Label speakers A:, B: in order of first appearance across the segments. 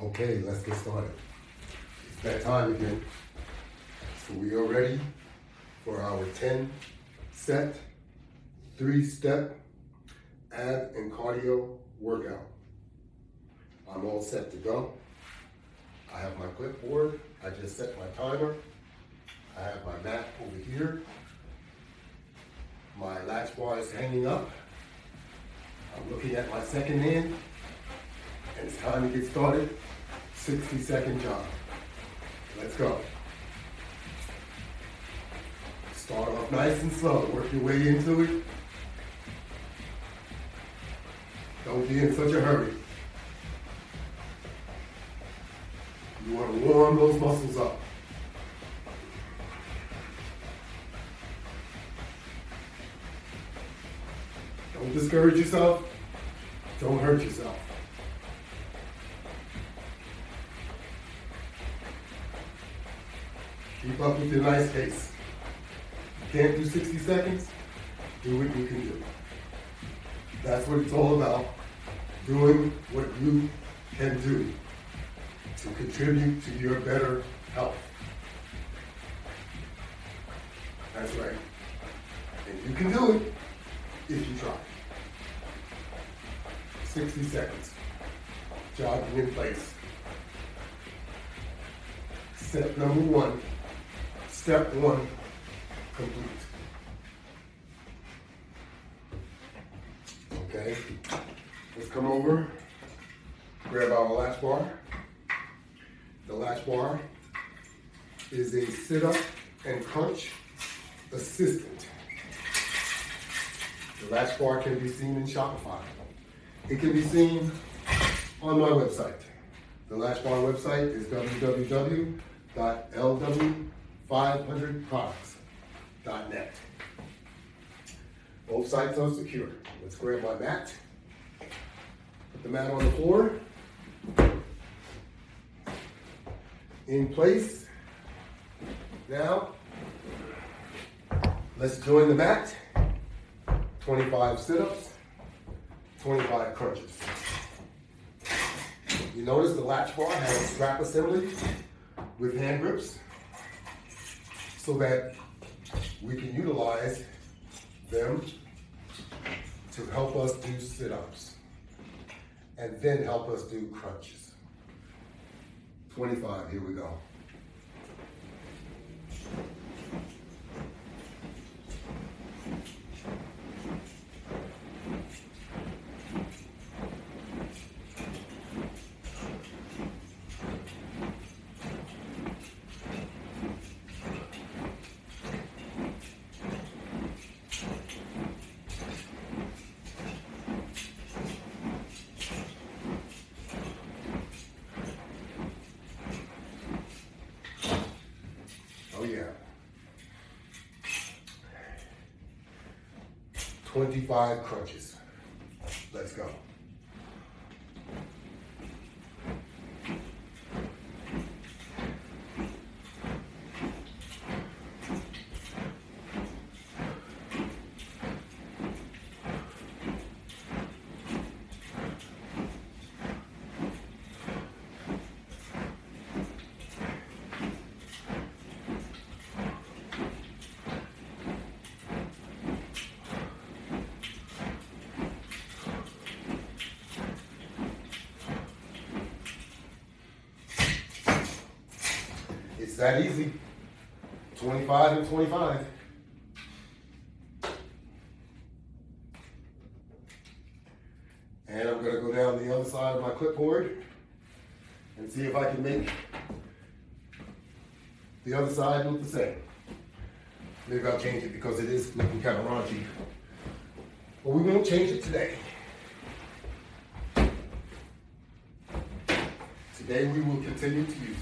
A: Okay, let's get started. It's that time again. So we are ready for our 10-set, 3-step ab and cardio workout. I'm all set to go. I have my clipboard. I just set my timer. I have my mat over here. My latch bar is hanging up. I'm looking at my second hand. And it's time to get started. 60-second jog. Let's go. Start off nice and slow. Work your way into it. Don't be in such a hurry. You want to warm those muscles up. Don't discourage yourself. Don't hurt yourself. Keep up with your nice pace. You can't do 60 seconds, do what you can do. That's what it's all about, doing what you can do to contribute to your better health. That's right. And you can do it if you try. 60 seconds, jogging in place. Step number 1. Step 1, complete. Okay, let's come over, grab our latch bar. The latch bar is a sit-up and crunch assistant. The latch bar can be seen in Shopify. It can be seen on my website. The latch bar website is www.lw500products.net. Both sites are secure. Let's grab my mat. Put the mat on the floor. In place. Now, let's join the mat. 25 sit-ups, 25 crunches. You notice the latch bar has a strap assembly with hand grips so that we can utilize them to help us do sit-ups and then help us do crunches. 25, here we go. Oh yeah. 25 crunches. Let's go. It's that easy. 25 and 25. And I'm going to go down the other side of my clipboard and see if I can make the other side look the same. Maybe I'll change it because it is looking kind of raunchy. But we won't change it today. Today we will continue to use it.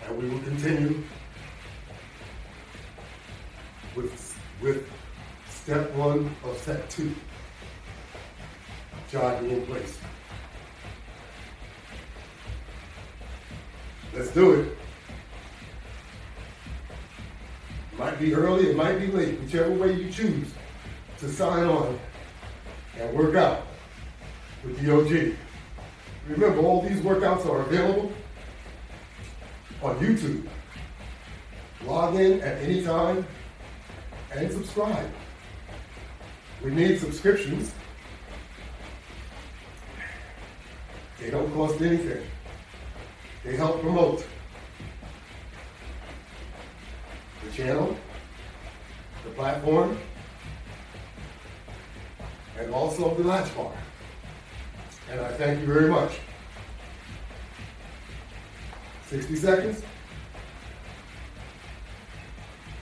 A: And we will continue with step 1 of set 2, jogging in place. Let's do it. It might be early, it might be late, whichever way you choose to sign on and work out with the OG. Remember, all these workouts are available on YouTube. Log in at any time and subscribe. We need subscriptions. They don't cost anything. They help promote the channel, the platform, and also the Latchbar. And I thank you very much. 60 seconds.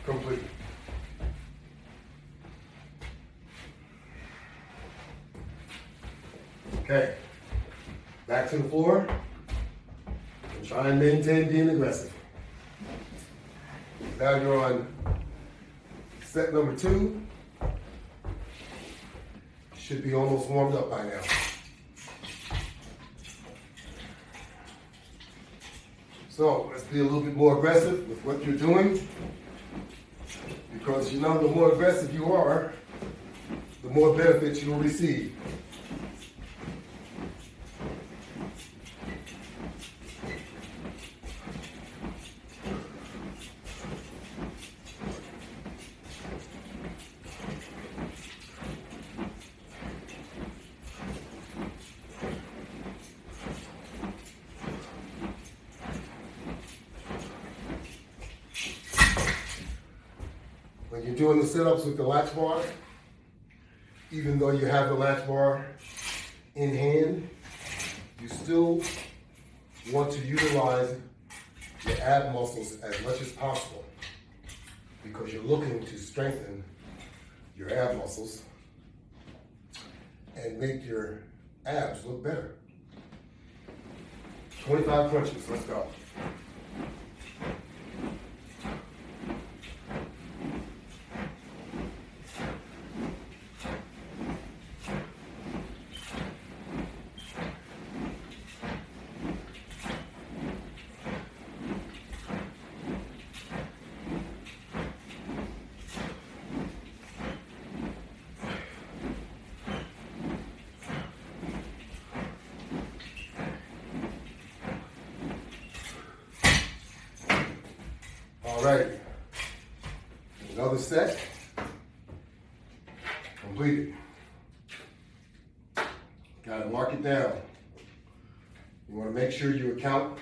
A: Complete. Okay. Back to the floor. And try and maintain being aggressive. Now you're on set number 2. Should be almost warmed up by now. So let's be a little bit more aggressive with what you're doing, because you know the more aggressive you are, the more benefits you'll receive. When you're doing the sit-ups with the latch bar, even though you have the latch bar in hand, you still want to utilize your ab muscles as much as possible, because you're looking to strengthen your ab muscles and make your abs look better. 25 crunches, let's go. All right, another set, completed. Gotta mark it down. You wanna make sure you account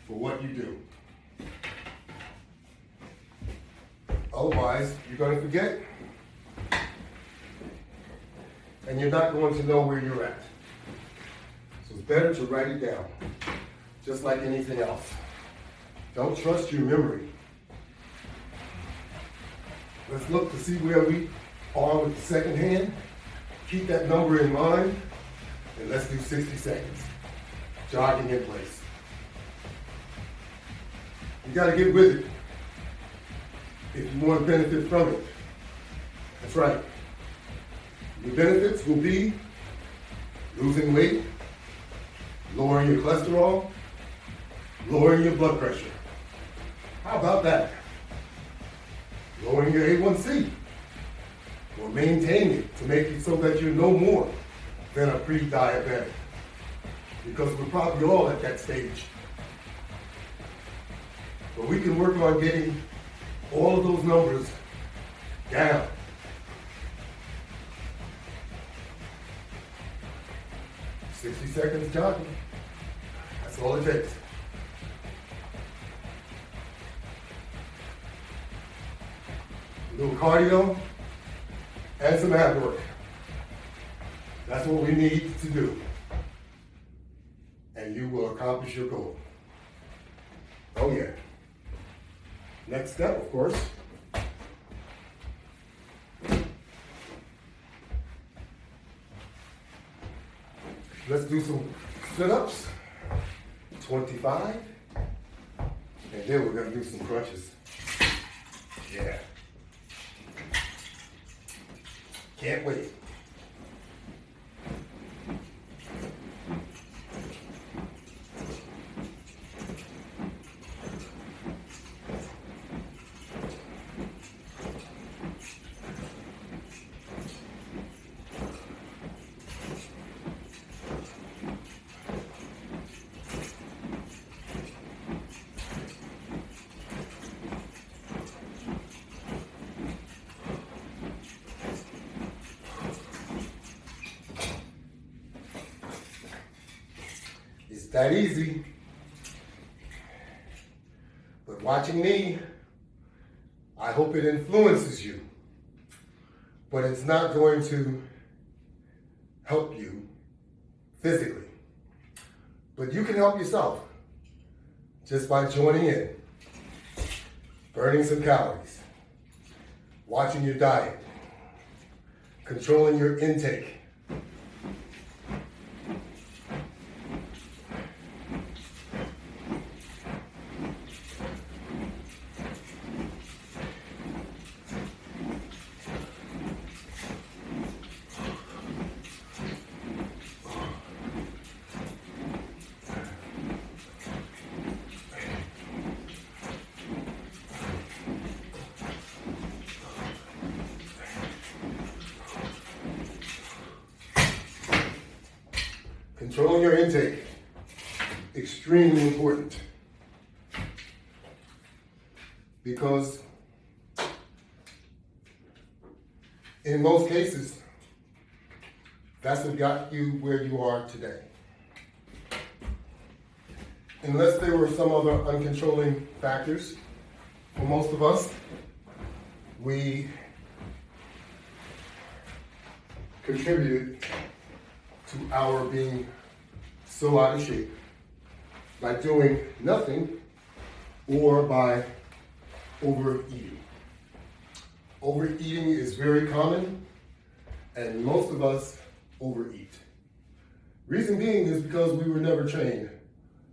A: for what you do. Otherwise, you're gonna forget, and you're not going to know where you're at. So it's better to write it down, just like anything else. Don't trust your memory. Let's look to see where we are with the second hand. Keep that number in mind, and let's do 60 seconds. Jogging in place. You gotta get with it if you want to benefit from it. That's right. Your benefits will be losing weight, lowering your cholesterol, lowering your blood pressure. How about that? Lowering your A1C, or maintaining it to make it so that you're no more than a pre-diabetic. Because we're probably all at that stage. But we can work on getting all of those numbers down. "60 seconds jogging. That's all it takes. A little cardio and some ab work. That's what we need to do. And you will accomplish your goal. Oh yeah. Next step, of course. Let's do some sit-ups. 25. And then we're gonna do some crunches. Yeah. Can't wait. It's that easy. But watching me, I hope it influences you. But it's not going to help you physically. But you can help yourself just by joining in, burning some calories, watching your diet, controlling your intake. Controlling your intake, extremely important, because in most cases, that's what got you where you are today. Unless there were some other uncontrolling factors, for most of us, we contributed to our being so out of shape by doing nothing or by overeating. Overeating is very common, and most of us overeat. Reason being is because we were never trained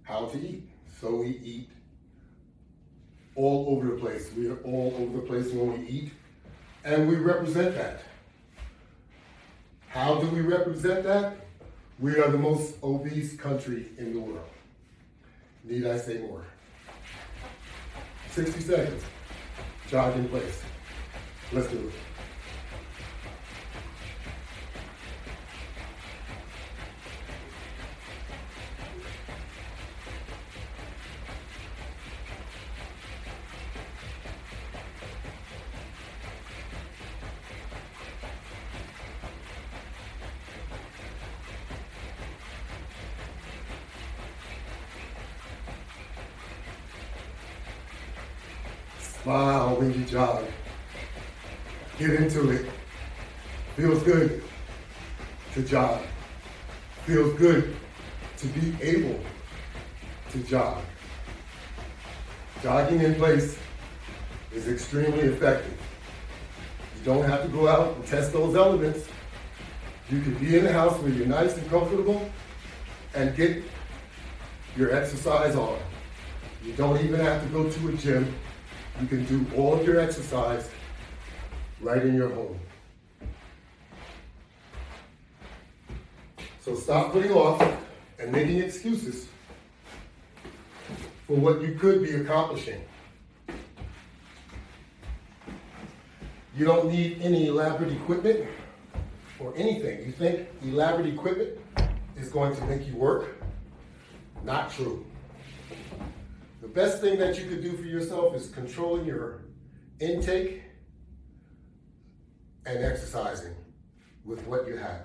A: how to eat. So we eat all over the place. We are all over the place when we eat, and we represent that. How do we represent that? We are the most obese country in the world. Need I say more? 60 seconds. Jog in place. Let's do it. Smile when you jog. Get into it. Feels good to jog. Feels good to be able to jog. Jogging in place is extremely effective. You don't have to go out and test those elements. You can be in the house where you're nice and comfortable and get your exercise on. You don't even have to go to a gym. You can do all of your exercise right in your home. So stop putting off and making excuses for what you could be accomplishing. You don't need any elaborate equipment or anything. You think elaborate equipment is going to make you work? Not true. The best thing that you could do for yourself is controlling your intake and exercising with what you have.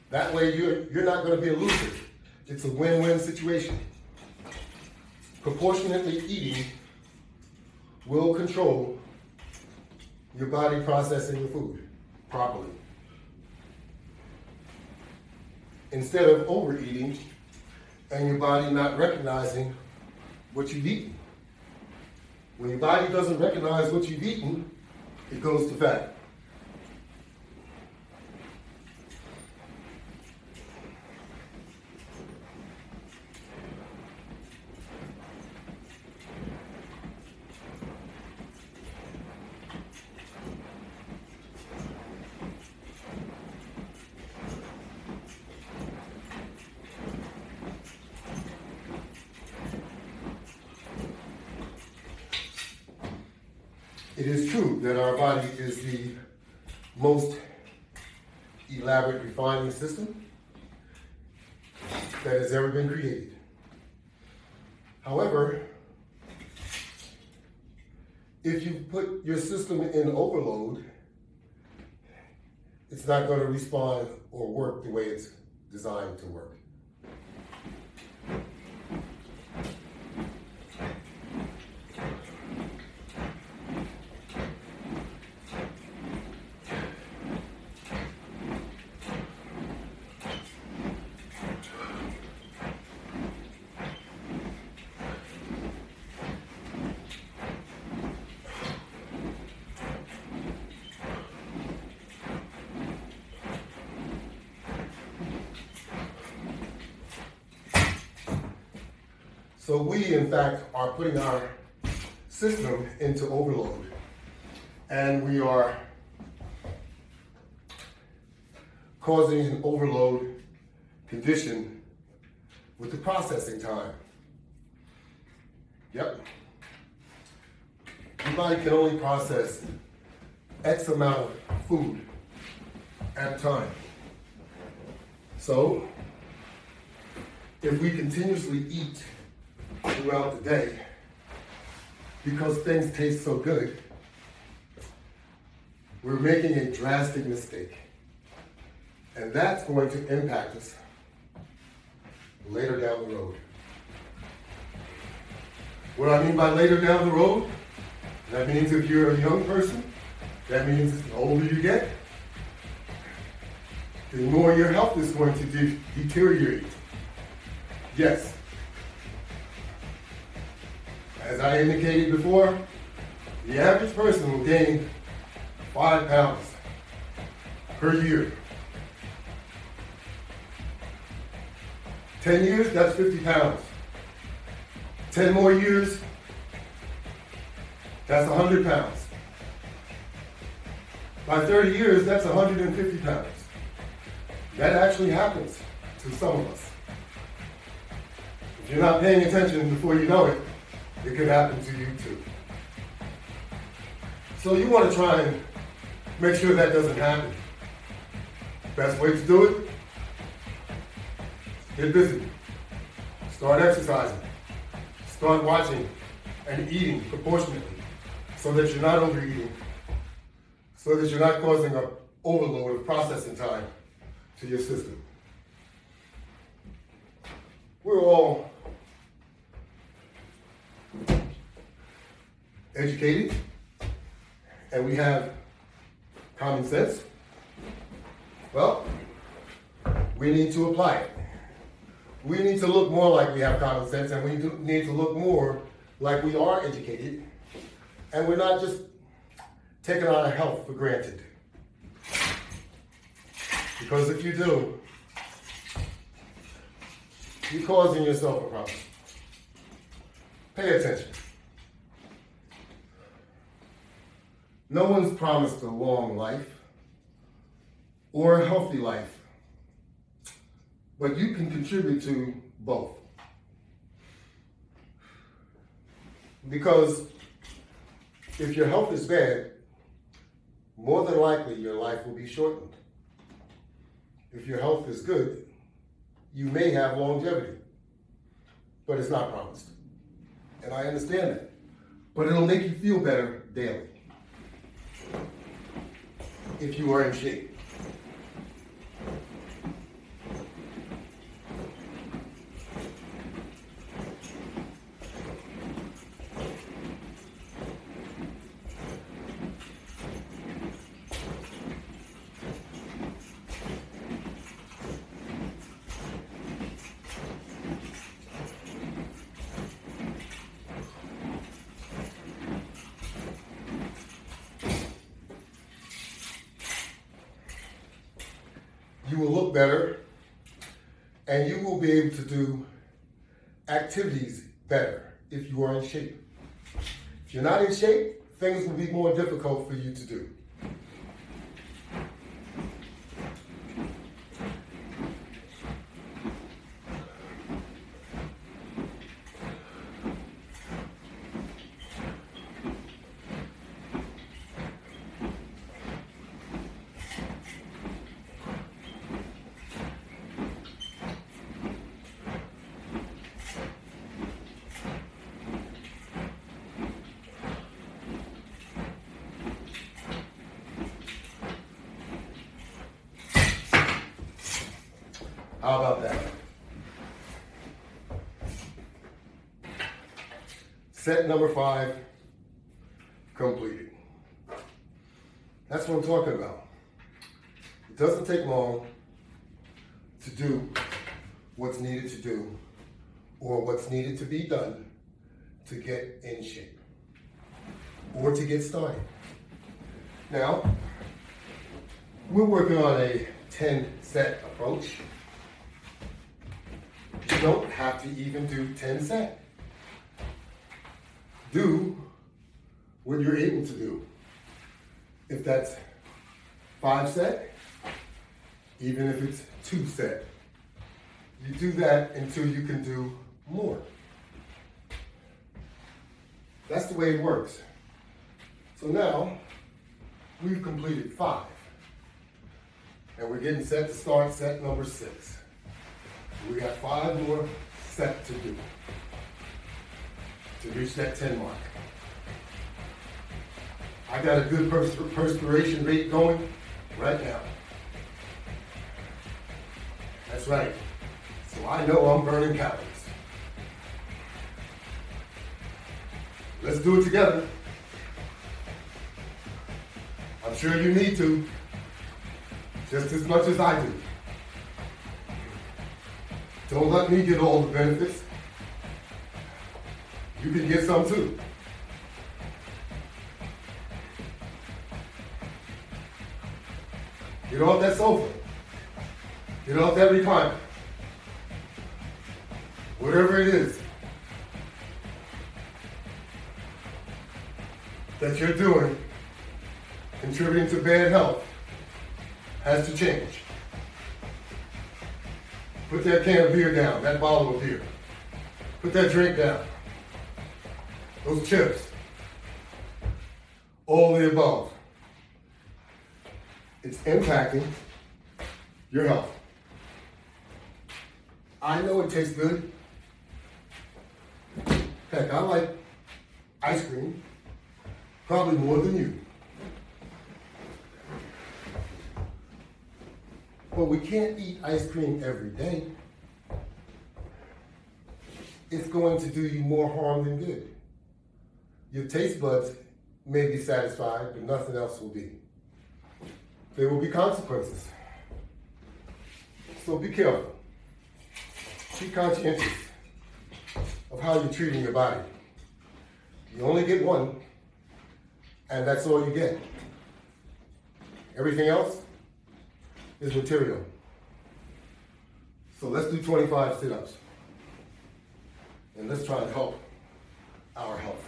A: That way you're not going to be a loser. It's a win-win situation. Proportionately eating will control your body processing the food properly. Instead of overeating and your body not recognizing what you've eaten. When your body doesn't recognize what you've eaten, it goes to fat. It is true that our body is the most elaborate refining system that has ever been created. However, if you put your system in overload, it's not going to respond or work the way it's designed to work. So we, in fact, are putting our system into overload. And we are causing an overload condition with the processing time. Yep. Your body can only process X amount of food at a time. So, if we continuously eat throughout the day, because things taste so good, we're making a drastic mistake. And that's going to impact us later down the road. What I mean by later down the road, that means if you're a young person, that means the older you get, the more your health is going to deteriorate. Yes. As I indicated before, the average person will gain 5 pounds per year. 10 years, that's 50 pounds. 10 more years, that's 100 pounds. By 30 years, that's 150 pounds. That actually happens to some of us. If you're not paying attention before you know it, it could happen to you too. So you want to try and make sure that doesn't happen. Best way to do it, get busy. Start exercising. Start watching and eating proportionately so that you're not overeating, so that you're not causing an overload of processing time to your system. We're all educated and we have common sense. Well, we need to apply it. We need to look more like we have common sense, and we need to look more like we are educated, and we're not just taking our health for granted. Because if you do, you're causing yourself a problem. Pay attention. No one's promised a long life or a healthy life, but you can contribute to both. Because if your health is bad, more than likely your life will be shortened. If your health is good, you may have longevity, but it's not promised. And I understand that. But it'll make you feel better daily if you are in shape. You will look better, and you will be able to do activities better if you are in shape. If you're not in shape, things will be more difficult for you to do. How about that? Set number 5 completed. That's what I'm talking about. It doesn't take long to do what's needed to do or what's needed to be done to get in shape or to get started. Now, we're working on a 10-set approach. You don't have to even do 10 set. do what you're able to do. If that's 5 set, even if it's 2 set, you do that until you can do more. That's the way it works. So now, we've completed 5. And we're getting set to start set number 6. We got 5 more sets to do to reach that 10 mark. I got a good perspiration rate going right now. That's right. So I know I'm burning calories. Let's do it together. I'm sure you need to, just as much as I do. Don't let me get all the benefits. You can get some too. Get off that sofa. Get off that recliner. Whatever it is that you're doing, contributing to bad health, has to change. Put that can of beer down, that bottle of beer. Put that drink down. Those chips. All the above. It's impacting your health. I know it tastes good. Heck, I like ice cream probably more than you. But we can't eat ice cream every day. It's going to do you more harm than good. Your taste buds may be satisfied, but nothing else will be. There will be consequences. So be careful. Be conscientious of how you're treating your body. You only get one, and that's all you get. Everything else is material. So let's do 25 sit-ups. And let's try to help our health.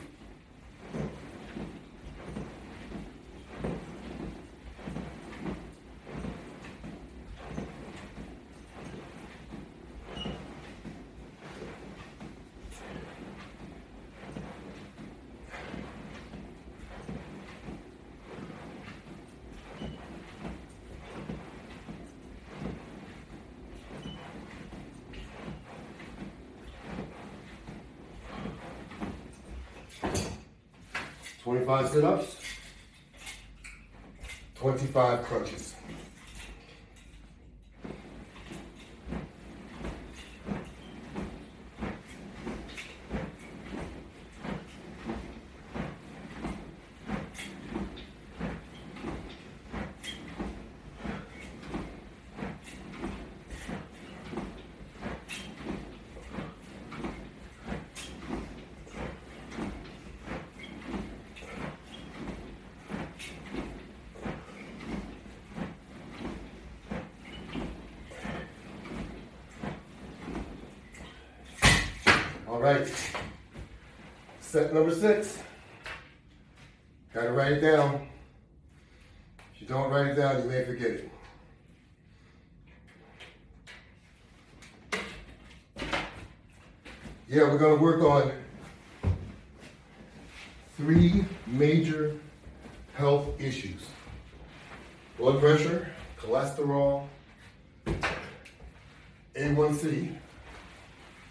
A: Twenty-five sit-ups, 25 crunches. All right, set number 6. Gotta write it down. If you don't write it down, you may forget it. Yeah, we're gonna work on 3 major health issues: blood pressure, cholesterol, A1C,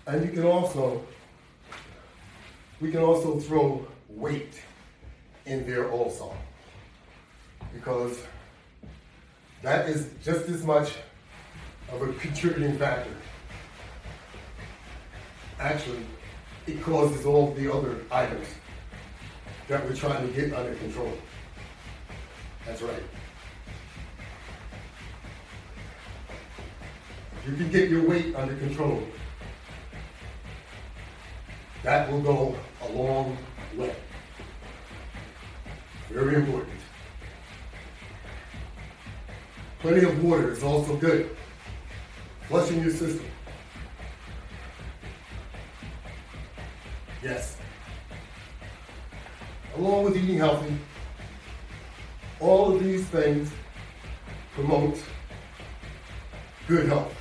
A: and we can also throw weight in there also, because that is just as much of a contributing factor. Actually, it causes all the other items that we're trying to get under control. That's right. If you can get your weight under control, that will go a long way. Very important. Plenty of water is also good. Flushing your system. Yes. along with eating healthy, all of these things promote good health.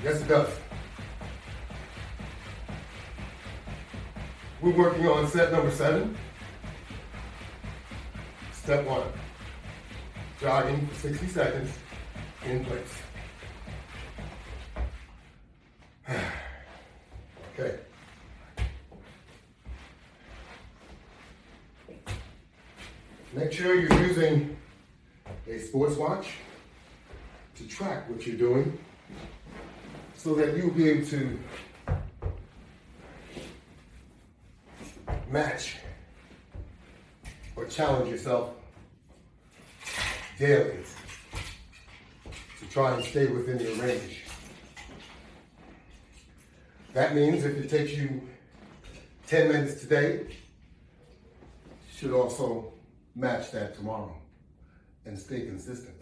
A: Yes, it does. We're working on set number 7. Step 1, jogging for 60 seconds in place. Okay. Make sure you're using a sports watch to track what you're doing so that you'll be able to match or challenge yourself daily to try and stay within your range. That means if it takes you 10 minutes today, you should also match that tomorrow and stay consistent.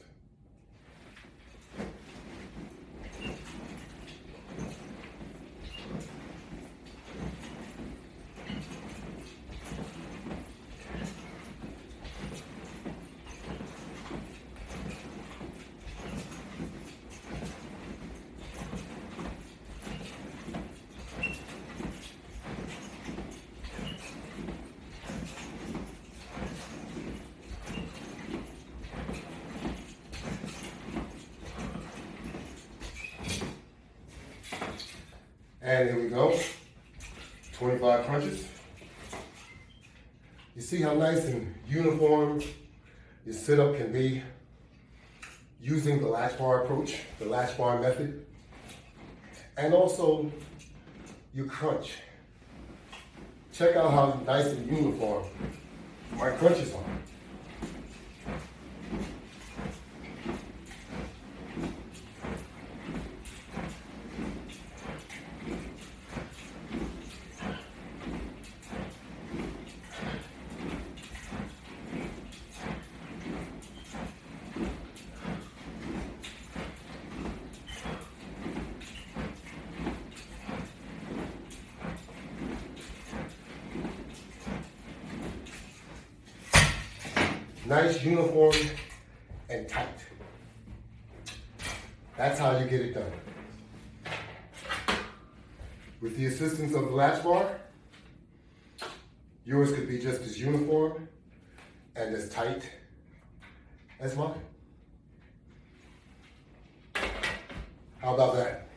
A: And here we go, 25 crunches. You see how nice and uniform your sit-up can be using the Latchbar approach, the Latchbar method, and also your crunch. Check out how nice and uniform my crunches are. Nice, uniform, and tight. That's how you get it done. With the assistance of the Latchbar, yours could be just as uniform and as tight as mine. How about that?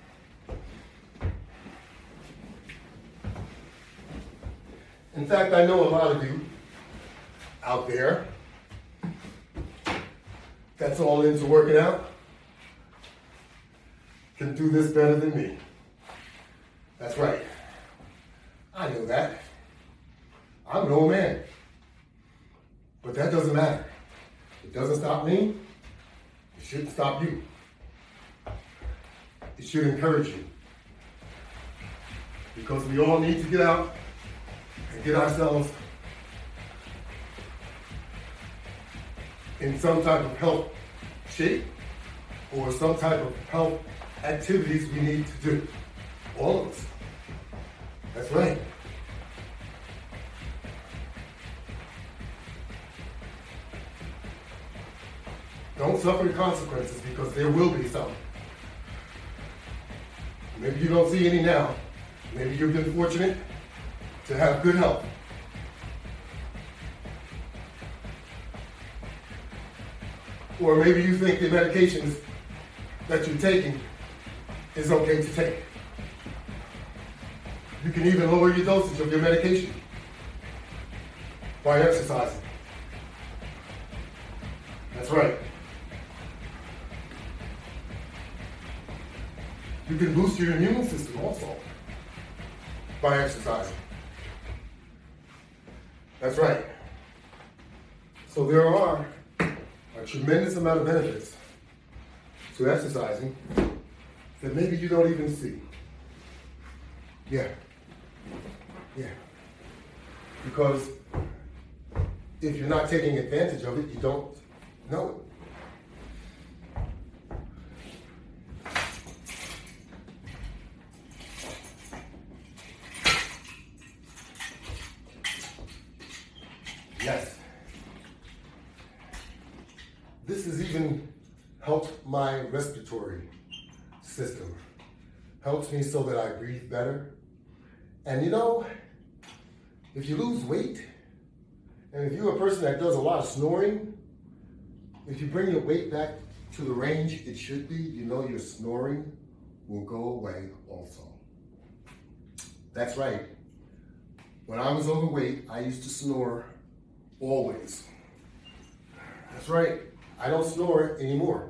A: In fact, I know a lot of you out there that's all into working out can do this better than me. That's right. I know that. I'm an old man. But that doesn't matter. It doesn't stop me. It shouldn't stop you. It should encourage you. Because we all need to get out and get ourselves in some type of health shape or some type of health activities we need to do. All of us. That's right. Don't suffer the consequences because there will be some. Maybe you don't see any now. Maybe you've been fortunate to have good health. Or maybe you think the medications that you're taking is okay to take. You can even lower your dosage of your medication by exercising. That's right. You can boost your immune system also by exercising. That's right. So there are a tremendous amount of benefits to exercising that maybe you don't even see. Yeah. Because if you're not taking advantage of it, you don't know it. Yes. This has even helped my respiratory system. Helps me so that I breathe better. And you know, if you lose weight, and if you're a person that does a lot of snoring, if you bring your weight back to the range it should be, you know your snoring will go away also. That's right. When I was overweight, I used to snore always. That's right. I don't snore anymore.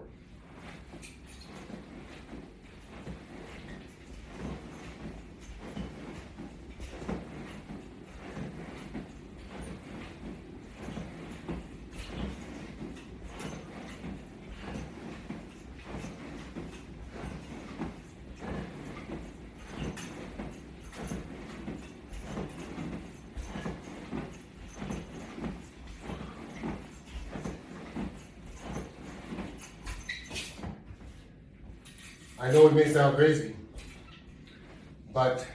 A: I know it may sound crazy, but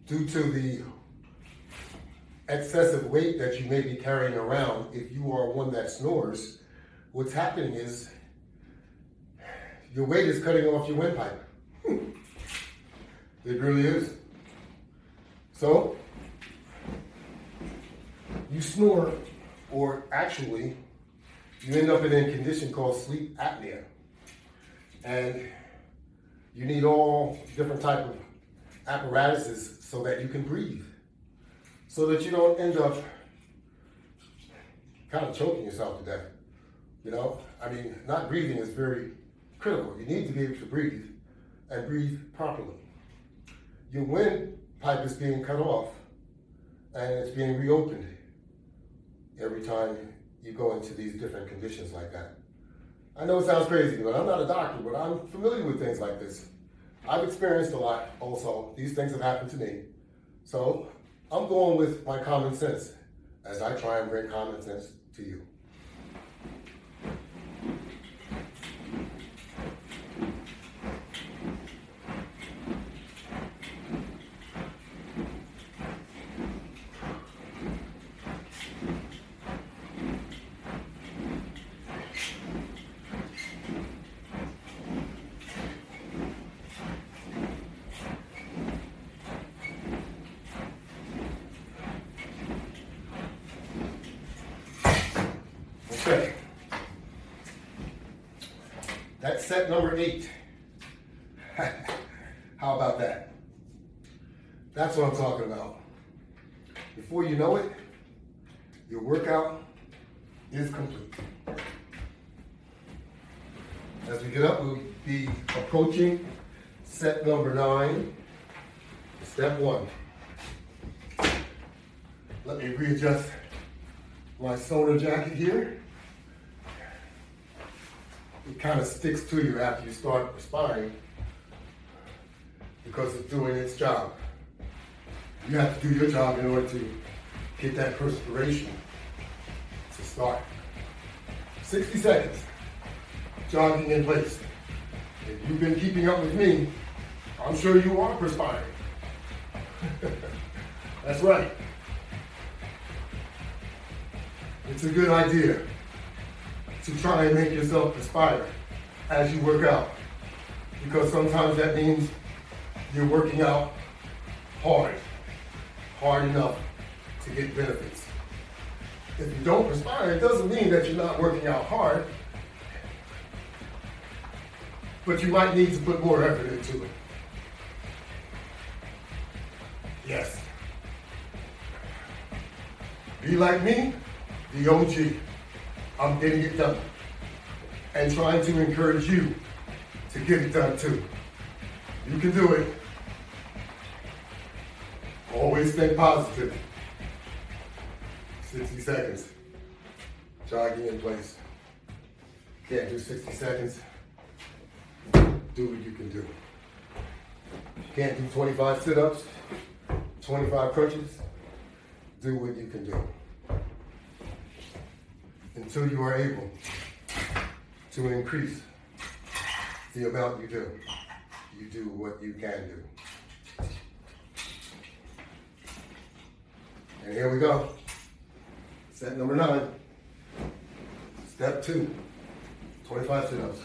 A: due to the excessive weight that you may be carrying around, if you are one that snores, what's happening is your weight is cutting off your windpipe. It really is. So, you snore, or actually, you end up in a condition called sleep apnea. And you need all different type of apparatuses so that you can breathe. So that you don't end up kind of choking yourself to death. You know, I mean, not breathing is very critical. You need to be able to breathe and breathe properly. Your windpipe is being cut off and it's being reopened every time you go into these different conditions like that. I know it sounds crazy, but I'm not a doctor, but I'm familiar with things like this. I've experienced a lot also. These things have happened to me. So I'm going with my common sense as I try and bring common sense to you. Okay. That's set number 8. How about that? That's what I'm talking about. Before you know it, your workout is complete. As we get up, we'll be approaching set number 9, step 1. Let me readjust my sonar jacket here. It kind of sticks to you after you start perspiring because it's doing its job. You have to do your job in order to get that perspiration to start. 60 seconds, jogging in place. If you've been keeping up with me, I'm sure you are perspiring. That's right. It's a good idea to try and make yourself perspire as you work out, because sometimes that means you're working out hard enough to get benefits. If you don't perspire, it doesn't mean that you're not working out hard, but you might need to put more effort into it. Yes. Be like me, the OG. I'm getting it done and trying to encourage you to get it done too. You can do it. Always think positive. 60 seconds. Jogging in place. Can't do 60 seconds. Do what you can do. Can't do 25 sit-ups, 25 crunches. Do what you can do. Until you are able to increase the amount you do what you can do. And here we go. Set number 9. Step 2, 25 sit-ups.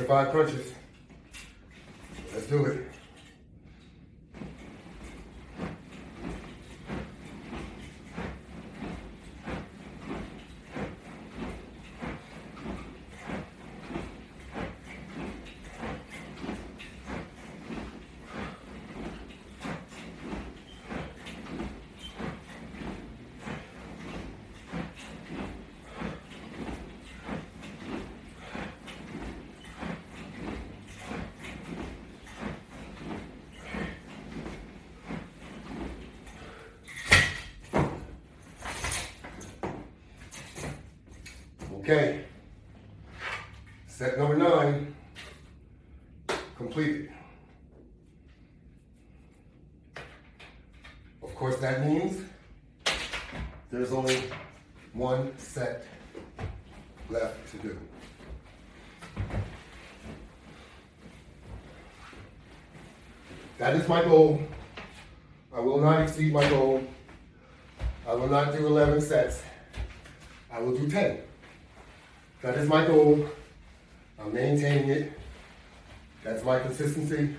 A: Five crunches. Let's do it. Okay, set number 9 completed. Of course, that means there's only one set left to do. That is my goal. I will not exceed my goal. I will not do 11 sets. I will do 10. That is my goal. I'm maintaining it. That's my consistency.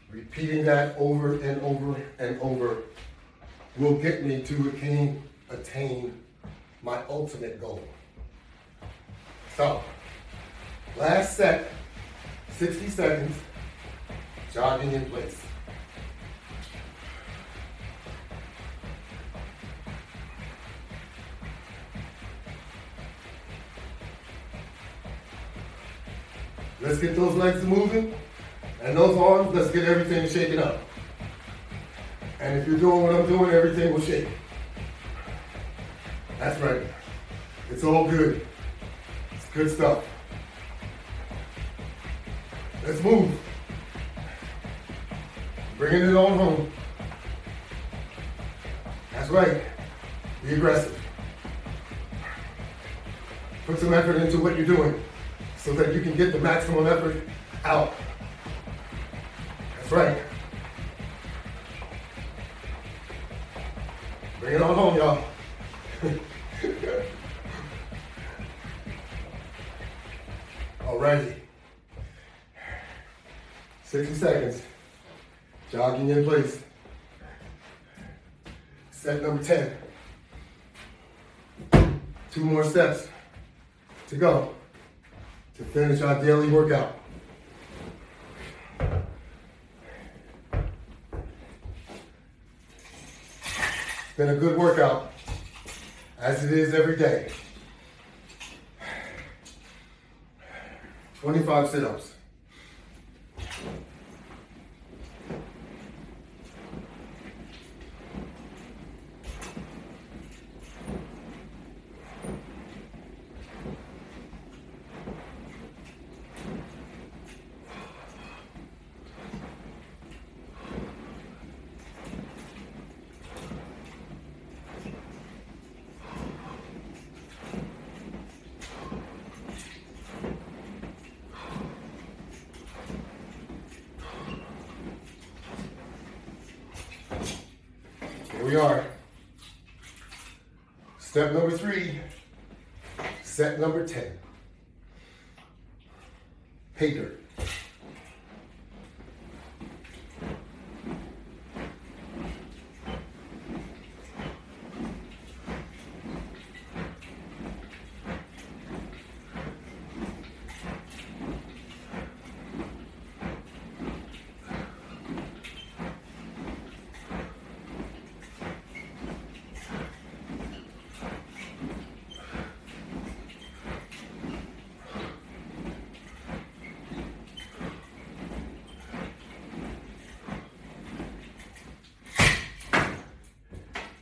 A: Repeating that over and over and over will get me to attain my ultimate goal. So, last set, 60 seconds, jogging in place. Let's get those legs moving, and those arms, let's get everything shaken up. And if you're doing what I'm doing, everything will shake. That's right. It's all good. It's good stuff. Let's move. Bringing it on home. That's right. Be aggressive. Put some effort into what you're doing so that you can get the maximum effort out. That's right. Bring it on home, y'all. Alrighty. 60 seconds. Jogging in place. Set number 10. 2 more steps to go to finish our daily workout. It's been a good workout, as it is every day. 25 sit-ups. Here we are. Step number 3, set number 10. Pay dirt.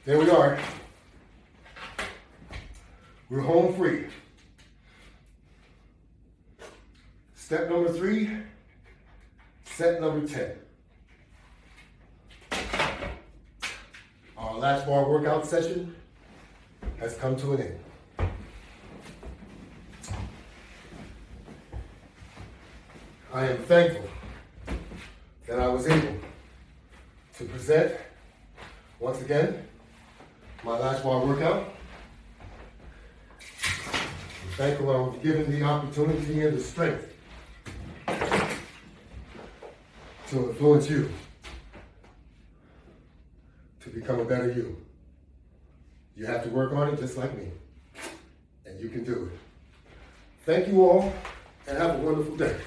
A: There we are. We're home free. Step number 3, set number 10. Our Latchbar workout session has come to an end. I am thankful that I was able to present, once again, my Latchbar workout. I'm thankful I was given the opportunity and the strength to influence you to become a better you. You have to work on it just like me, and you can do it. Thank you all, and have a wonderful day.